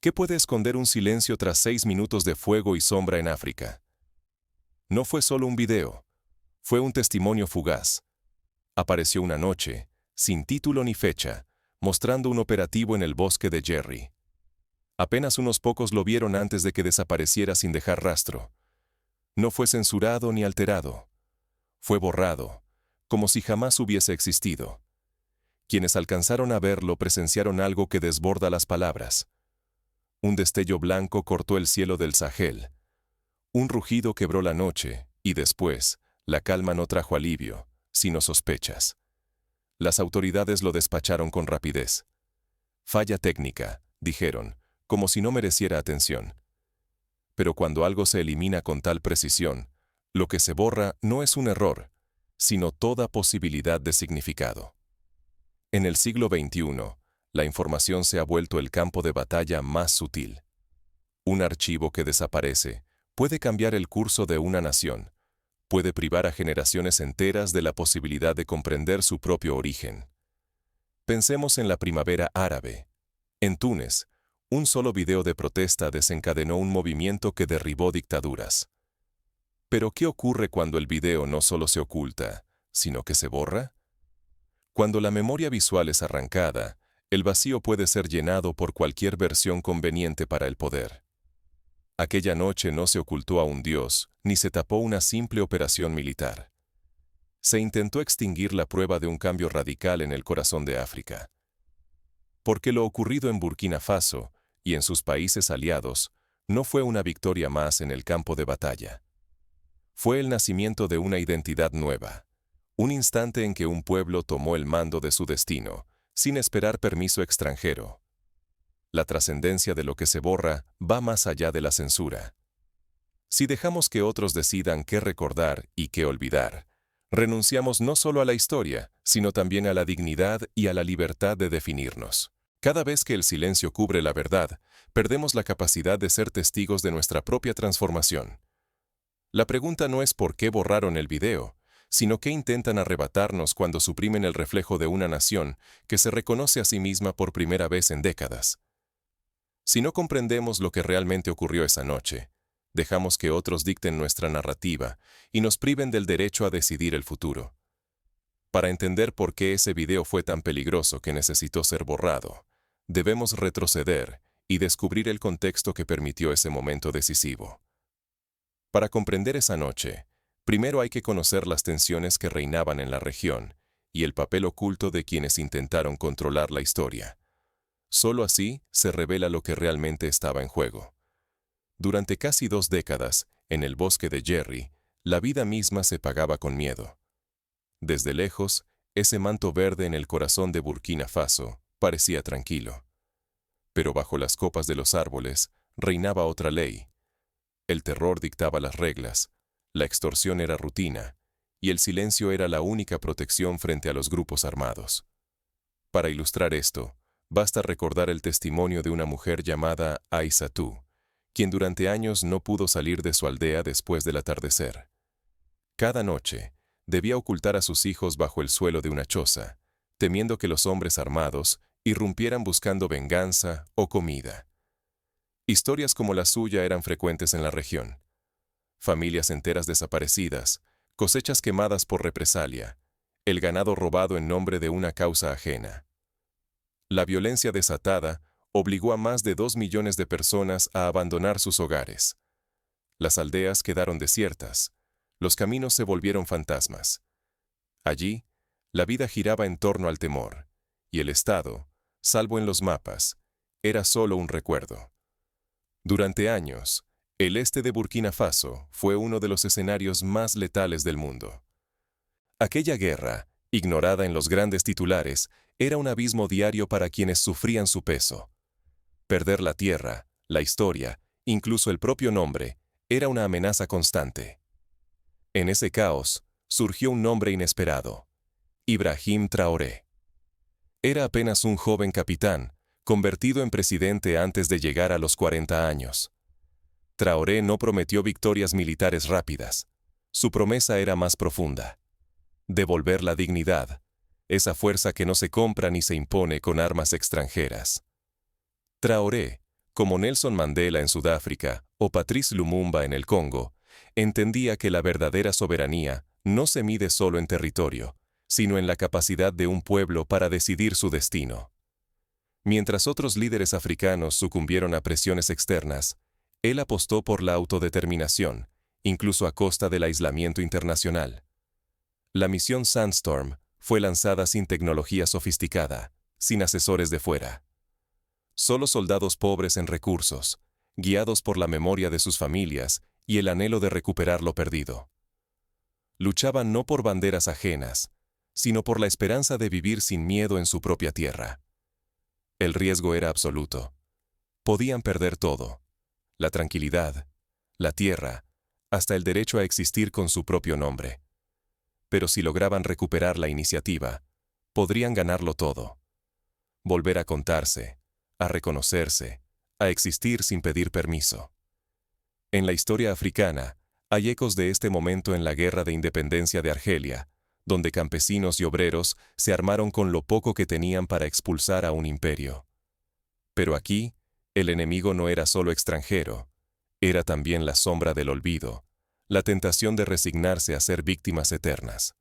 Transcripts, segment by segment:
¿Qué puede esconder un silencio tras 6 minutos de fuego y sombra en África? No fue solo un video, fue un testimonio fugaz. Apareció una noche, sin título ni fecha, mostrando un operativo en el bosque de Jerry. Apenas unos pocos lo vieron antes de que desapareciera sin dejar rastro. No fue censurado ni alterado. Fue borrado, como si jamás hubiese existido. Quienes alcanzaron a verlo presenciaron algo que desborda las palabras. Un destello blanco cortó el cielo del Sahel. Un rugido quebró la noche, y después, la calma no trajo alivio, sino sospechas. Las autoridades lo despacharon con rapidez. Falla técnica, dijeron, como si no mereciera atención. Pero cuando algo se elimina con tal precisión, lo que se borra no es un error, sino toda posibilidad de significado. En el siglo XXI, la información se ha vuelto el campo de batalla más sutil. Un archivo que desaparece puede cambiar el curso de una nación, puede privar a generaciones enteras de la posibilidad de comprender su propio origen. Pensemos en la primavera árabe. En Túnez, un solo video de protesta desencadenó un movimiento que derribó dictaduras. Pero ¿qué ocurre cuando el video no solo se oculta, sino que se borra? Cuando la memoria visual es arrancada, el vacío puede ser llenado por cualquier versión conveniente para el poder. Aquella noche no se ocultó a un dios, ni se tapó una simple operación militar. Se intentó extinguir la prueba de un cambio radical en el corazón de África. Porque lo ocurrido en Burkina Faso, y en sus países aliados, no fue una victoria más en el campo de batalla. Fue el nacimiento de una identidad nueva, un instante en que un pueblo tomó el mando de su destino, sin esperar permiso extranjero. La trascendencia de lo que se borra va más allá de la censura. Si dejamos que otros decidan qué recordar y qué olvidar, renunciamos no solo a la historia, sino también a la dignidad y a la libertad de definirnos. Cada vez que el silencio cubre la verdad, perdemos la capacidad de ser testigos de nuestra propia transformación. La pregunta no es por qué borraron el video, sino qué intentan arrebatarnos cuando suprimen el reflejo de una nación que se reconoce a sí misma por primera vez en décadas. Si no comprendemos lo que realmente ocurrió esa noche, dejamos que otros dicten nuestra narrativa y nos priven del derecho a decidir el futuro. Para entender por qué ese video fue tan peligroso que necesitó ser borrado, debemos retroceder y descubrir el contexto que permitió ese momento decisivo. Para comprender esa noche, primero hay que conocer las tensiones que reinaban en la región y el papel oculto de quienes intentaron controlar la historia. Solo así se revela lo que realmente estaba en juego. Durante casi 2 décadas, en el bosque de Jerry, la vida misma se pagaba con miedo. Desde lejos, ese manto verde en el corazón de Burkina Faso parecía tranquilo. Pero bajo las copas de los árboles reinaba otra ley. El terror dictaba las reglas, la extorsión era rutina, y el silencio era la única protección frente a los grupos armados. Para ilustrar esto, basta recordar el testimonio de una mujer llamada Aissatou, quien durante años no pudo salir de su aldea después del atardecer. Cada noche, debía ocultar a sus hijos bajo el suelo de una choza, temiendo que los hombres armados irrumpieran buscando venganza o comida. Historias como la suya eran frecuentes en la región. Familias enteras desaparecidas, cosechas quemadas por represalia, el ganado robado en nombre de una causa ajena. La violencia desatada obligó a más de 2 millones de personas a abandonar sus hogares. Las aldeas quedaron desiertas, los caminos se volvieron fantasmas. Allí, la vida giraba en torno al temor, y el Estado, salvo en los mapas, era solo un recuerdo. Durante años, el este de Burkina Faso fue uno de los escenarios más letales del mundo. Aquella guerra, ignorada en los grandes titulares, era un abismo diario para quienes sufrían su peso. Perder la tierra, la historia, incluso el propio nombre, era una amenaza constante. En ese caos, surgió un nombre inesperado: Ibrahim Traoré. Era apenas un joven capitán, convertido en presidente antes de llegar a los 40 años. Traoré no prometió victorias militares rápidas. Su promesa era más profunda: devolver la dignidad, esa fuerza que no se compra ni se impone con armas extranjeras. Traoré, Como Nelson Mandela en Sudáfrica o Patrice Lumumba en el Congo, entendía que la verdadera soberanía no se mide solo en territorio, sino en la capacidad de un pueblo para decidir su destino. Mientras otros líderes africanos sucumbieron a presiones externas, él apostó por la autodeterminación, incluso a costa del aislamiento internacional. La misión Sandstorm fue lanzada sin tecnología sofisticada, sin asesores de fuera. Solo soldados pobres en recursos, guiados por la memoria de sus familias y el anhelo de recuperar lo perdido. Luchaban no por banderas ajenas, sino por la esperanza de vivir sin miedo en su propia tierra. El riesgo era absoluto. Podían perder todo: la tranquilidad, la tierra, hasta el derecho a existir con su propio nombre. Pero si lograban recuperar la iniciativa, podrían ganarlo todo. Volver a contarse, a reconocerse, a existir sin pedir permiso. En la historia africana, hay ecos de este momento en la Guerra de Independencia de Argelia, donde campesinos y obreros se armaron con lo poco que tenían para expulsar a un imperio. Pero aquí, el enemigo no era solo extranjero, era también la sombra del olvido, la tentación de resignarse a ser víctimas eternas.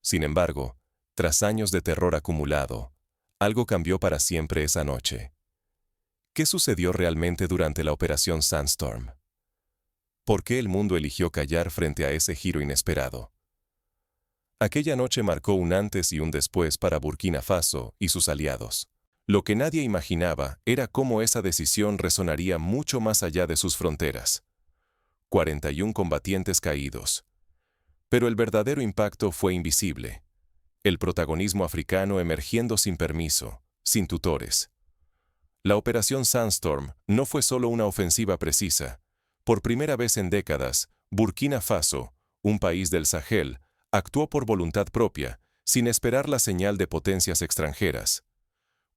Sin embargo, tras años de terror acumulado, algo cambió para siempre esa noche. ¿Qué sucedió realmente durante la Operación Sandstorm? ¿Por qué el mundo eligió callar frente a ese giro inesperado? Aquella noche marcó un antes y un después para Burkina Faso y sus aliados. Lo que nadie imaginaba era cómo esa decisión resonaría mucho más allá de sus fronteras. 41 combatientes caídos. Pero el verdadero impacto fue invisible. El protagonismo africano emergiendo sin permiso, sin tutores. La Operación Sandstorm no fue solo una ofensiva precisa. Por primera vez en décadas, Burkina Faso, un país del Sahel, actuó por voluntad propia, sin esperar la señal de potencias extranjeras.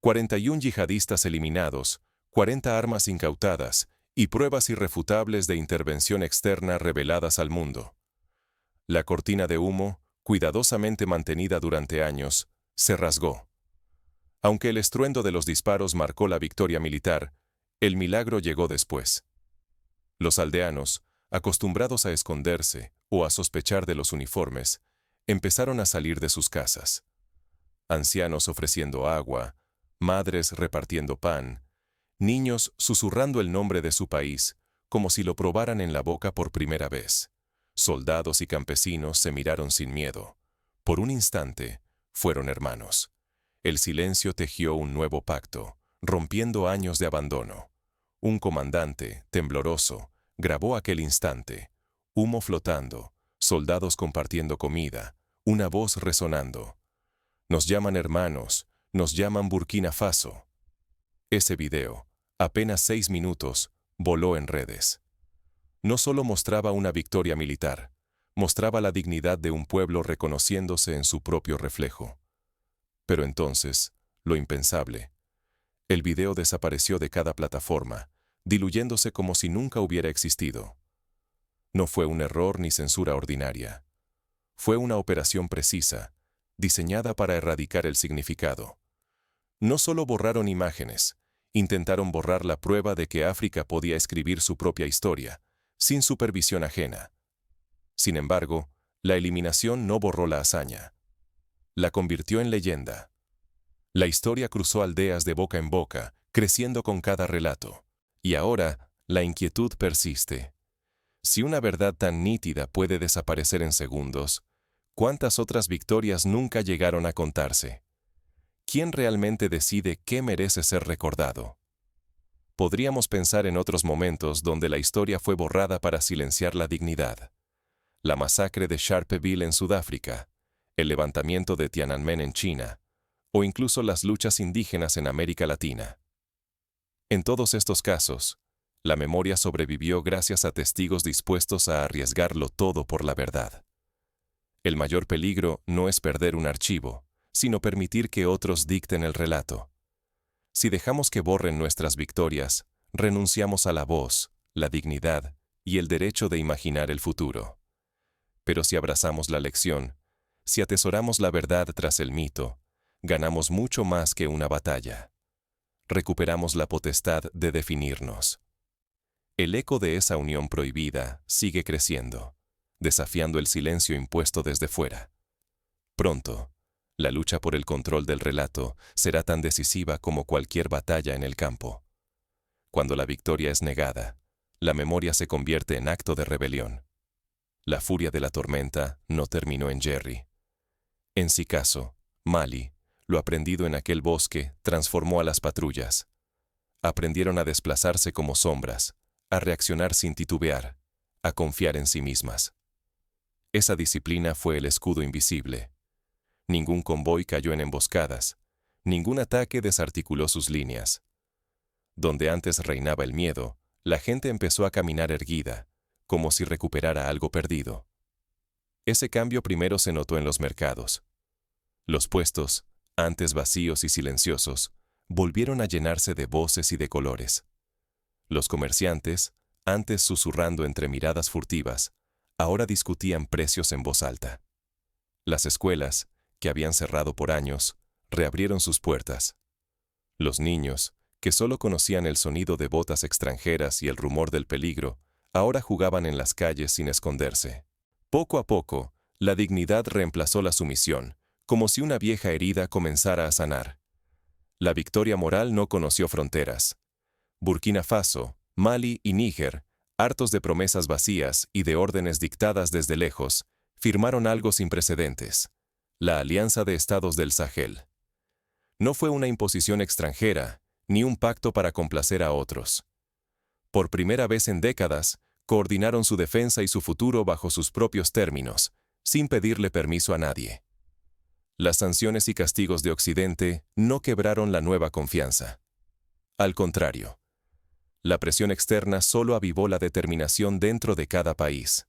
41 yihadistas eliminados, 40 armas incautadas y pruebas irrefutables de intervención externa reveladas al mundo. La cortina de humo, cuidadosamente mantenida durante años, se rasgó. Aunque el estruendo de los disparos marcó la victoria militar, el milagro llegó después. Los aldeanos, acostumbrados a esconderse o a sospechar de los uniformes, empezaron a salir de sus casas. Ancianos ofreciendo agua, madres repartiendo pan, niños susurrando el nombre de su país, como si lo probaran en la boca por primera vez. Soldados y campesinos se miraron sin miedo. Por un instante, fueron hermanos. El silencio tejió un nuevo pacto, rompiendo años de abandono. Un comandante, tembloroso, grabó aquel instante. Humo flotando, soldados compartiendo comida, una voz resonando. Nos llaman hermanos, nos llaman Burkina Faso. Ese video, apenas 6 minutos, voló en redes. No solo mostraba una victoria militar, mostraba la dignidad de un pueblo reconociéndose en su propio reflejo. Pero entonces, lo impensable. El video desapareció de cada plataforma, diluyéndose como si nunca hubiera existido. No fue un error ni censura ordinaria. Fue una operación precisa, diseñada para erradicar el significado. No solo borraron imágenes, intentaron borrar la prueba de que África podía escribir su propia historia, sin supervisión ajena. Sin embargo, la eliminación no borró la hazaña. La convirtió en leyenda. La historia cruzó aldeas de boca en boca, creciendo con cada relato. Y ahora, la inquietud persiste. Si una verdad tan nítida puede desaparecer en segundos, ¿cuántas otras victorias nunca llegaron a contarse? ¿Quién realmente decide qué merece ser recordado? Podríamos pensar en otros momentos donde la historia fue borrada para silenciar la dignidad. La masacre de Sharpeville en Sudáfrica, el levantamiento de Tiananmen en China, o incluso las luchas indígenas en América Latina. En todos estos casos, la memoria sobrevivió gracias a testigos dispuestos a arriesgarlo todo por la verdad. El mayor peligro no es perder un archivo, sino permitir que otros dicten el relato. Si dejamos que borren nuestras victorias, renunciamos a la voz, la dignidad y el derecho de imaginar el futuro. Pero si abrazamos la lección, si atesoramos la verdad tras el mito, ganamos mucho más que una batalla. recuperamos la potestad de definirnos. El eco de esa unión prohibida sigue creciendo, desafiando el silencio impuesto desde fuera. Pronto, la lucha por el control del relato será tan decisiva como cualquier batalla en el campo. Cuando la victoria es negada, la memoria se convierte en acto de rebelión. La furia de la tormenta no terminó en Jerry. En Sikasso, Mali, lo aprendido en aquel bosque transformó a las patrullas. Aprendieron a desplazarse como sombras, a reaccionar sin titubear, a confiar en sí mismas. Esa disciplina fue el escudo invisible. Ningún convoy cayó en emboscadas, ningún ataque desarticuló sus líneas. Donde antes reinaba el miedo, la gente empezó a caminar erguida, como si recuperara algo perdido. Ese cambio primero se notó en los mercados. Los puestos, antes vacíos y silenciosos, volvieron a llenarse de voces y de colores. Los comerciantes, antes susurrando entre miradas furtivas, ahora discutían precios en voz alta. Las escuelas, que habían cerrado por años, reabrieron sus puertas. Los niños, que solo conocían el sonido de botas extranjeras y el rumor del peligro, ahora jugaban en las calles sin esconderse. Poco a poco, la dignidad reemplazó la sumisión, como si una vieja herida comenzara a sanar. La victoria moral no conoció fronteras. Burkina Faso, Mali y Níger, hartos de promesas vacías y de órdenes dictadas desde lejos, firmaron algo sin precedentes: la Alianza de Estados del Sahel. No fue una imposición extranjera, ni un pacto para complacer a otros. Por primera vez en décadas, coordinaron su defensa y su futuro bajo sus propios términos, sin pedirle permiso a nadie. Las sanciones y castigos de Occidente no quebraron la nueva confianza. Al contrario, la presión externa solo avivó la determinación dentro de cada país.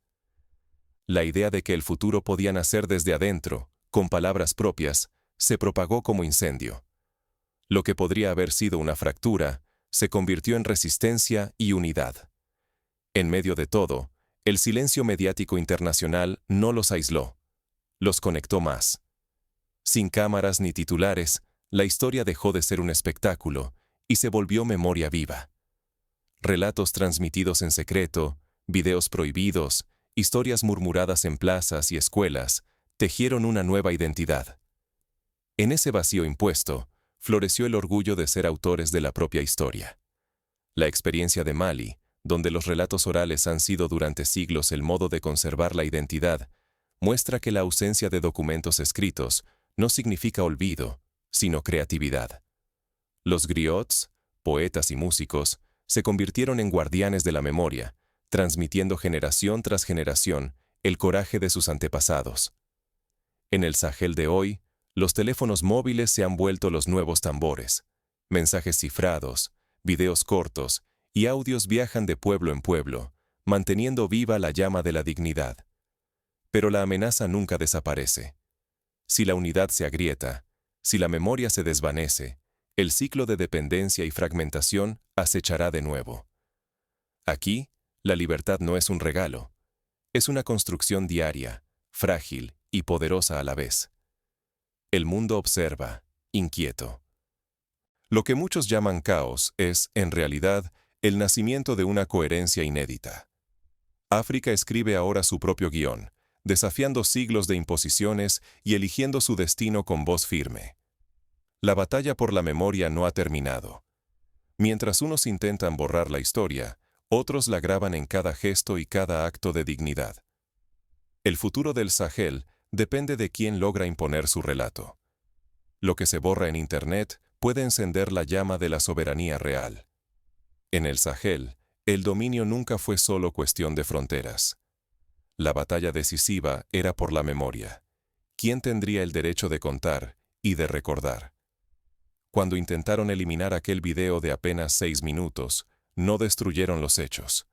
La idea de que el futuro podía nacer desde adentro, con palabras propias, se propagó como incendio. Lo que podría haber sido una fractura, se convirtió en resistencia y unidad. En medio de todo, el silencio mediático internacional no los aisló, los conectó más. Sin cámaras ni titulares, la historia dejó de ser un espectáculo y se volvió memoria viva. Relatos transmitidos en secreto, videos prohibidos, historias murmuradas en plazas y escuelas, tejieron una nueva identidad. En ese vacío impuesto, floreció el orgullo de ser autores de la propia historia. La experiencia de Mali, donde los relatos orales han sido durante siglos el modo de conservar la identidad, muestra que la ausencia de documentos escritos no significa olvido, sino creatividad. Los griots, poetas y músicos, se convirtieron en guardianes de la memoria, transmitiendo generación tras generación el coraje de sus antepasados. En el Sahel de hoy, los teléfonos móviles se han vuelto los nuevos tambores. Mensajes cifrados, videos cortos y audios viajan de pueblo en pueblo, manteniendo viva la llama de la dignidad. Pero la amenaza nunca desaparece. Si la unidad se agrieta, si la memoria se desvanece, el ciclo de dependencia y fragmentación acechará de nuevo. Aquí, la libertad no es un regalo, es una construcción diaria, frágil y poderosa a la vez. El mundo observa, inquieto. Lo que muchos llaman caos es, en realidad, el nacimiento de una coherencia inédita. África escribe ahora su propio guión, desafiando siglos de imposiciones y eligiendo su destino con voz firme. La batalla por la memoria no ha terminado. Mientras unos intentan borrar la historia, otros la graban en cada gesto y cada acto de dignidad. El futuro del Sahel depende de quién logra imponer su relato. Lo que se borra en Internet puede encender la llama de la soberanía real. En el Sahel, el dominio nunca fue solo cuestión de fronteras. La batalla decisiva era por la memoria. ¿Quién tendría el derecho de contar y de recordar? Cuando intentaron eliminar aquel video de apenas 6 minutos, no destruyeron los hechos.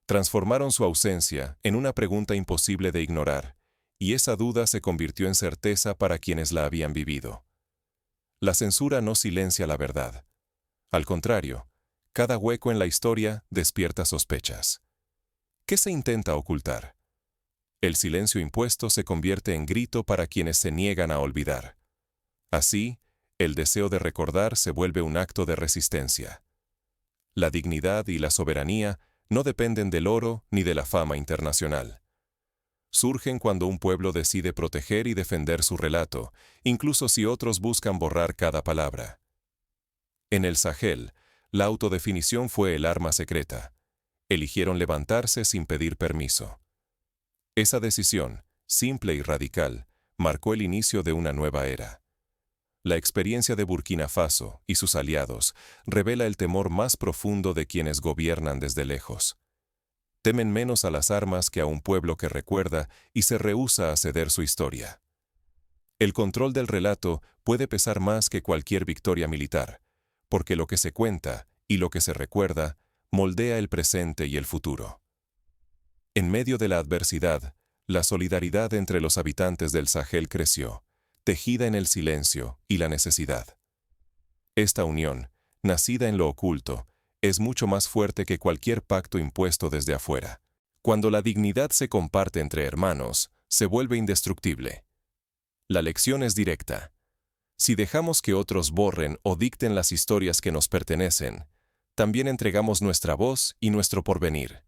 Transformaron su ausencia en una pregunta imposible de ignorar, y esa duda se convirtió en certeza para quienes la habían vivido. La censura no silencia la verdad. Al contrario, cada hueco en la historia despierta sospechas. ¿Qué se intenta ocultar? El silencio impuesto se convierte en grito para quienes se niegan a olvidar. Así, El deseo de recordar se vuelve un acto de resistencia. La dignidad y la soberanía no dependen del oro ni de la fama internacional. Surgen cuando un pueblo decide proteger y defender su relato, incluso si otros buscan borrar cada palabra. En el Sahel, la autodefinición fue el arma secreta. Eligieron levantarse sin pedir permiso. Esa decisión, simple y radical, marcó el inicio de una nueva era. La experiencia de Burkina Faso y sus aliados revela el temor más profundo de quienes gobiernan desde lejos. Temen menos a las armas que a un pueblo que recuerda y se rehúsa a ceder su historia. El control del relato puede pesar más que cualquier victoria militar, porque lo que se cuenta y lo que se recuerda moldea el presente y el futuro. En medio de la adversidad, la solidaridad entre los habitantes del Sahel creció, tejida en el silencio y la necesidad. Esta unión, nacida en lo oculto, es mucho más fuerte que cualquier pacto impuesto desde afuera. Cuando la dignidad se comparte entre hermanos, se vuelve indestructible. La lección es directa. Si dejamos que otros borren o dicten las historias que nos pertenecen, también entregamos nuestra voz y nuestro porvenir.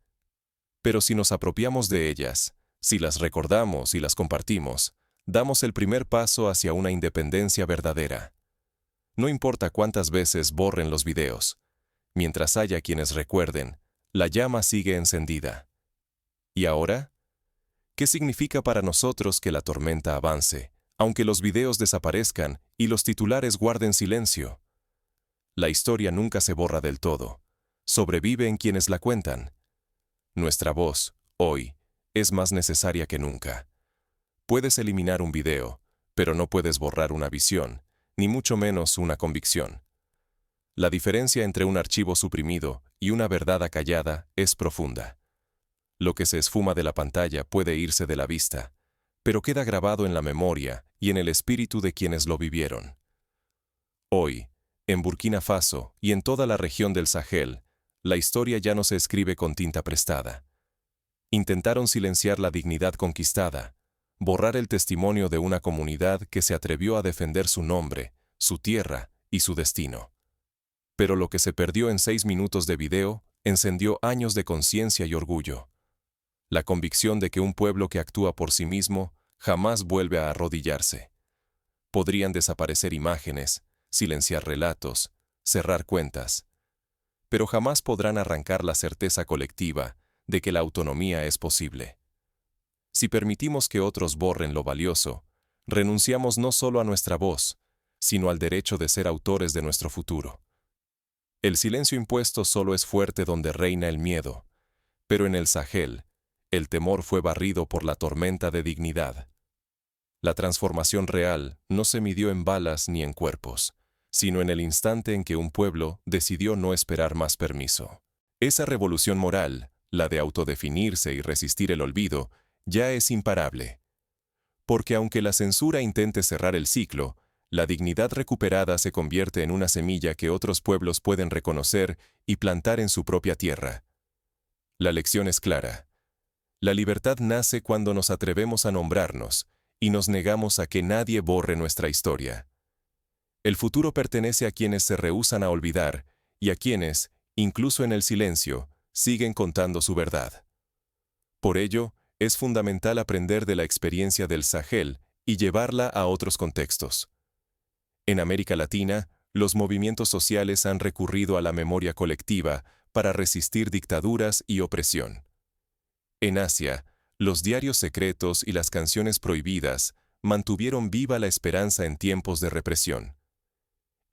Pero si nos apropiamos de ellas, si las recordamos y las compartimos, damos el primer paso hacia una independencia verdadera. No importa cuántas veces borren los videos. Mientras haya quienes recuerden, la llama sigue encendida. ¿Y ahora? ¿Qué significa para nosotros que la tormenta avance, aunque los videos desaparezcan y los titulares guarden silencio? La historia nunca se borra del todo. Sobrevive en quienes la cuentan. Nuestra voz, hoy, es más necesaria que nunca. Puedes eliminar un video, pero no puedes borrar una visión, ni mucho menos una convicción. La diferencia entre un archivo suprimido y una verdad acallada es profunda. Lo que se esfuma de la pantalla puede irse de la vista, pero queda grabado en la memoria y en el espíritu de quienes lo vivieron. Hoy, en Burkina Faso y en toda la región del Sahel, la historia ya no se escribe con tinta prestada. Intentaron silenciar la dignidad conquistada, borrar el testimonio de una comunidad que se atrevió a defender su nombre, su tierra y su destino. Pero lo que se perdió en 6 minutos de video encendió años de conciencia y orgullo. La convicción de que un pueblo que actúa por sí mismo jamás vuelve a arrodillarse. Podrían desaparecer imágenes, silenciar relatos, cerrar cuentas, pero jamás podrán arrancar la certeza colectiva de que la autonomía es posible. Si permitimos que otros borren lo valioso, renunciamos no solo a nuestra voz, sino al derecho de ser autores de nuestro futuro. El silencio impuesto solo es fuerte donde reina el miedo, pero en el Sahel, el temor fue barrido por la tormenta de dignidad. La transformación real no se midió en balas ni en cuerpos, sino en el instante en que un pueblo decidió no esperar más permiso. Esa revolución moral, la de autodefinirse y resistir el olvido, ya es imparable. Porque aunque la censura intente cerrar el ciclo, la dignidad recuperada se convierte en una semilla que otros pueblos pueden reconocer y plantar en su propia tierra. La lección es clara. La libertad nace cuando nos atrevemos a nombrarnos y nos negamos a que nadie borre nuestra historia. El futuro pertenece a quienes se rehúsan a olvidar y a quienes, incluso en el silencio, siguen contando su verdad. Por ello, es fundamental aprender de la experiencia del Sahel y llevarla a otros contextos. En América Latina, los movimientos sociales han recurrido a la memoria colectiva para resistir dictaduras y opresión. En Asia, los diarios secretos y las canciones prohibidas mantuvieron viva la esperanza en tiempos de represión.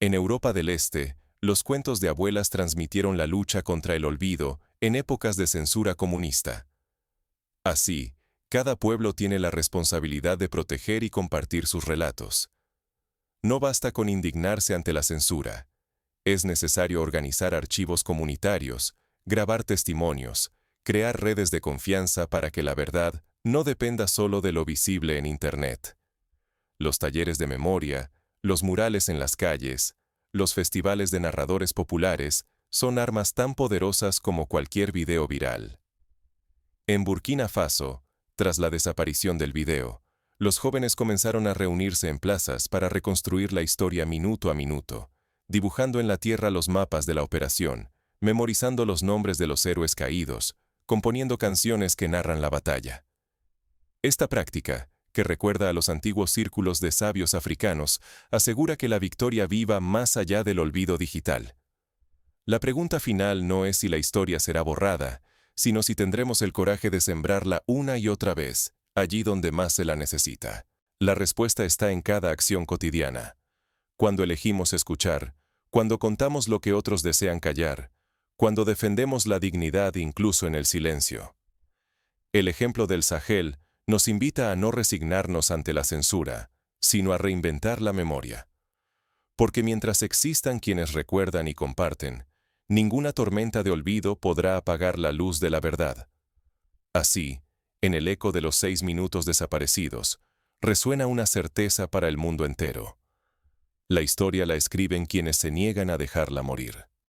En Europa del Este, los cuentos de abuelas transmitieron la lucha contra el olvido en épocas de censura comunista. Así, cada pueblo tiene la responsabilidad de proteger y compartir sus relatos. No basta con indignarse ante la censura. Es necesario organizar archivos comunitarios, grabar testimonios, crear redes de confianza para que la verdad no dependa solo de lo visible en Internet. Los talleres de memoria, los murales en las calles, los festivales de narradores populares son armas tan poderosas como cualquier video viral. En Burkina Faso, tras la desaparición del video, Los jóvenes comenzaron a reunirse en plazas para reconstruir la historia minuto a minuto, dibujando en la tierra los mapas de la operación, memorizando los nombres de los héroes caídos, componiendo canciones que narran la batalla. Esta práctica, que recuerda a los antiguos círculos de sabios africanos, asegura que la victoria viva más allá del olvido digital. La pregunta final no es si la historia será borrada, sino si tendremos el coraje de sembrarla una y otra vez, allí donde más se la necesita. La respuesta está en cada acción cotidiana. Cuando elegimos escuchar, cuando contamos lo que otros desean callar, cuando defendemos la dignidad incluso en el silencio. El ejemplo del Sahel nos invita a no resignarnos ante la censura, sino a reinventar la memoria. Porque mientras existan quienes recuerdan y comparten, ninguna tormenta de olvido podrá apagar la luz de la verdad. Así, en el eco de los 6 minutos desaparecidos, resuena una certeza para el mundo entero. La historia la escriben quienes se niegan a dejarla morir.